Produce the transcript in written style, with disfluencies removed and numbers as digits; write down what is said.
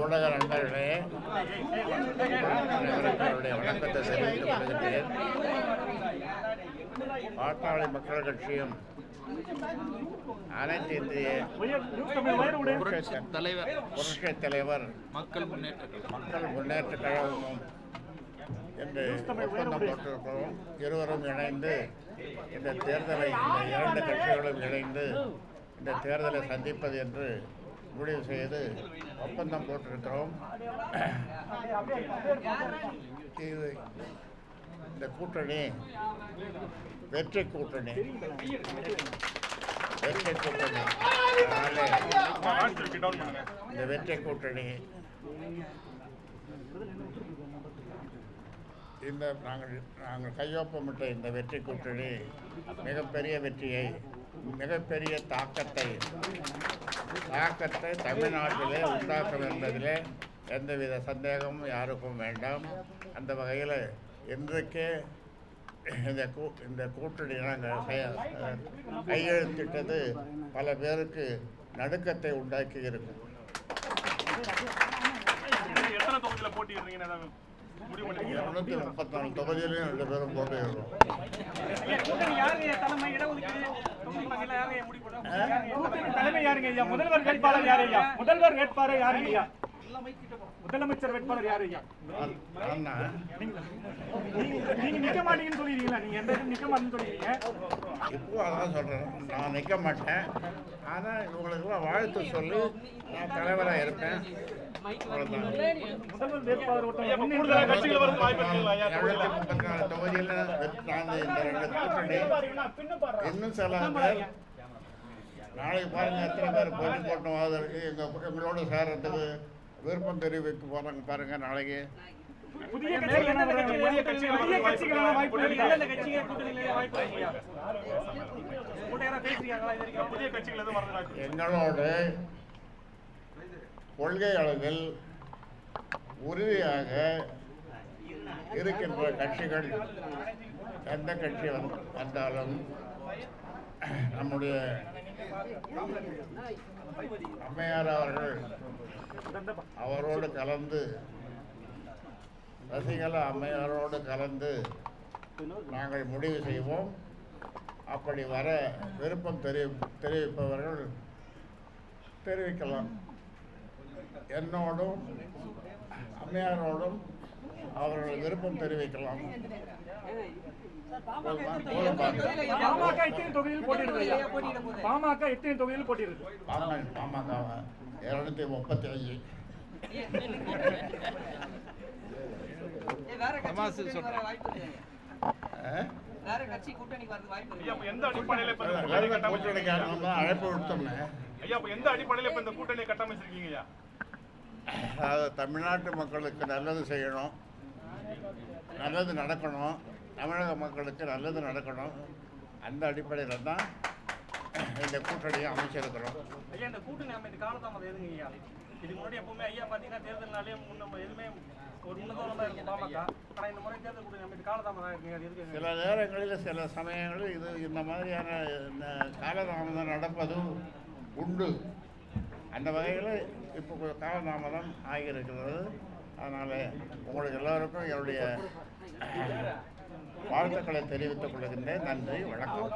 ஊடக நண்பர்களே, வணக்கத்தை தெரிவித்துக் கொள்கிறேன். பாட்டாளி மக்கள் கட்சியும் அனைத்து இந்திய புரட்சி தலைவர் மக்கள் முன்னேற்ற கழகமும் என்று ஒப்பந்தம் போட்டிருக்கிறோம். இருவரும் இணைந்து இந்த தேர்தலை, இந்த இரண்டு கட்சிகளும் இணைந்து இந்த தேர்தலை சந்திப்பது என்று முடிவு செய்து ஒப்பந்தம் போட்டிருக்கிறோம். இந்த கூட்டணி வெற்றி கூட்டணி. இந்த வெற்றி கூட்டணி இந்த நாங்கள் கையொப்பமிட்ட இந்த வெற்றி கூட்டணி மிகப்பெரிய வெற்றியை, மிகப்பெரிய தாக்கத்தை தமிழ்நாட்டிலே உண்டாக்கும் என்பதிலே எந்தவித சந்தேகமும் யாருக்கும் வேண்டாம். அந்த வகையில் இன்றைக்கே இந்த கூட்டணி நாங்கள் கையெழுத்திட்டது பல பேருக்கு நடுக்கத்தை உண்டாக்கி இருக்கும். 234 தொகுதியிலையும் 2 பேரும் போட்டியிடுறோம். முதல்வர் வேட்பாளர் யாருங்க? முதலமைச்சர் வேட்பாளர் யாரு? நீங்க நிக்க மாட்டீங்கன்னு சொல்லிடுறீங்களா? நீங்க எந்த நிக்க மாட்டேன்னு சொல்லிடுறீங்க. இப்போ அதான் சொல்றேன், நான் நிக்க மாட்டேன். ஆனா இவங்களுக்குலாம் வாழ்த்து சொல்லி நான் தலைவராக இருப்பேன். முதல்வர் வேட்பாளர் தொகுதியில் இன்னும் சில பேர் நாளைக்கு பாருங்க எத்தனை பேர் போட்டி போட்டோம். எங்களோட சேரத்துக்கு விருப்பம் தெரிவிக்க போறாங்க பாருங்க. நாளைக்கு எங்களோட கொள்கை அளவில் உறுதியாக இருக்கின்ற கட்சிகள் எந்த கட்சி வந்தாலும் நம்முடைய அம்மையார் அவர்கள் அவரோடு கலந்து, ரசிகலா அம்மையாரோடு கலந்து நாங்கள் முடிவு செய்வோம். அப்படி வர விருப்பம் தெரிவிப்பவர்கள் தெரிவிக்கலாம். என்னோடும் அம்மையாரோடும் அவர்கள் விருப்பம் தெரிவிக்கலாம். பாமக எத்தனை தொகுதியில் போட்டியிருக்கு? பாமக 235. அழைப்பு விட்டோம்னா தமிழ்நாட்டு மக்களுக்கு நல்லது செய்யணும், நல்லது நடக்கணும், தமிழக மக்களுக்கு நல்லது நடக்கணும். அந்த அடிப்படையில் தான் இந்த கூட்டணியை அமைச்சிருக்கிறோம். ஐயா, இந்த கூட்டணி அமைந்த காலதாமதம் எதுங்க ஐயா? இதுக்கு முன்னாடி எப்பவுமே ஐயா பார்த்தீங்கன்னா தேர்தல்னாலே எதுவுமே ஒரு முன்னதோரமாக இருக்கும் பாமக. ஆனால் இந்த முறை தேர்தல் கூட்டணி அமைந்த காலதாமதம் இருக்குங்க. அது எதுக்கு? சில நேரங்களில் சில சமயங்களில் இது இந்த மாதிரியான காலதாமதம் நடப்பதும் உண்டு. அந்த வகையில் இப்போ காலதாமதம் ஆகியிருக்கிறது. அதனால் உங்களுக்கு எல்லோருக்கும் என்னுடைய வாழ்த்துக்களை தெரிவித்துக் கொள்கின்றேன். நன்றி, வணக்கம்.